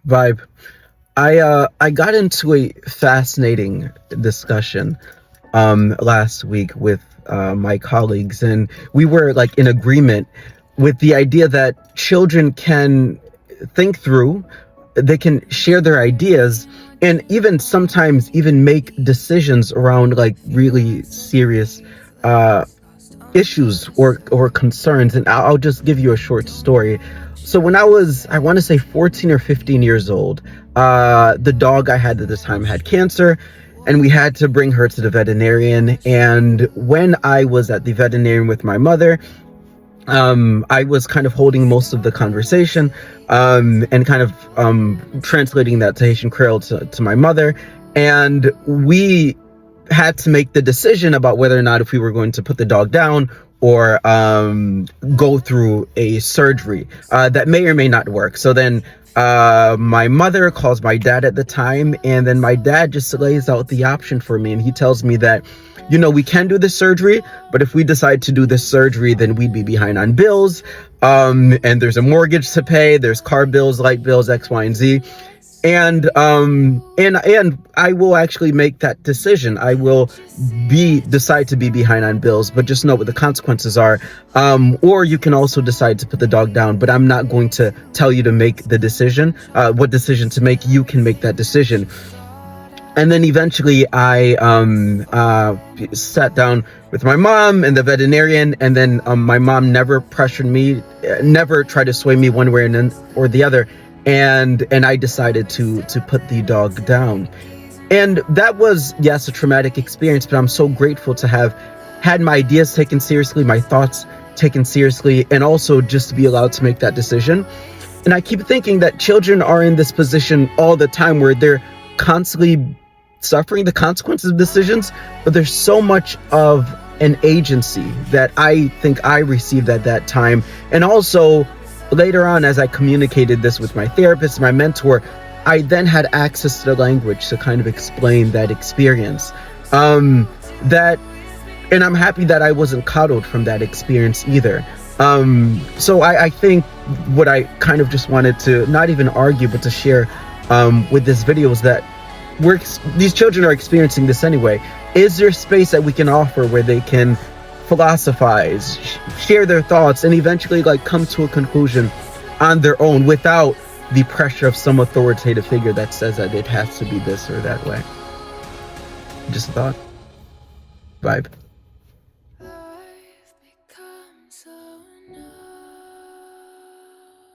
Vibe. I got into a fascinating discussion last week with my colleagues, and we were like in agreement with the idea that children can think through, they can share their ideas, and even sometimes even make decisions around like really serious uh issues or concerns. And I'll just give you a short story. So when I was, I want to say 14 or 15 years old, the dog I had at the time had cancer, and we had to bring her to the veterinarian. And when I was at the veterinarian with my mother, I was kind of holding most of the conversation, and kind of translating that to Haitian Creole to my mother. And we had to make the decision about whether or not if we were going to put the dog down or go through a surgery that may or may not work. So then my mother calls my dad at the time, and then my dad just lays out the option for me, and he tells me that, you know, we can do this surgery, but if we decide to do this surgery, then we'd be behind on bills, and there's a mortgage to pay, there's car bills, light bills, X, Y, and Z. And I will actually make that decision. I will decide to be behind on bills, but just know what the consequences are. Or you can also decide to put the dog down, but I'm not going to tell you to make the decision, what decision to make. You can make that decision. And then eventually I sat down with my mom and the veterinarian, and then my mom never pressured me, never tried to sway me one way or the other. And I decided to put the dog down. And that was, yes, a traumatic experience, but I'm so grateful to have had my ideas taken seriously, my thoughts taken seriously, and also just to be allowed to make that decision. And I keep thinking that children are in this position all the time where they're constantly suffering the consequences of decisions, but there's so much of an agency that I think I received at that time. And also later on, as I communicated this with my therapist, my mentor, I then had access to the language to kind of explain that experience. And I'm happy that I wasn't coddled from that experience either. So I think what I kind of just wanted to not even argue, but to share with this video is that these children are experiencing this anyway. Is there space that we can offer where they can philosophize, share their thoughts, and eventually like come to a conclusion on their own without the pressure of some authoritative figure that says that it has to be this or that way? Just a thought. Vibe.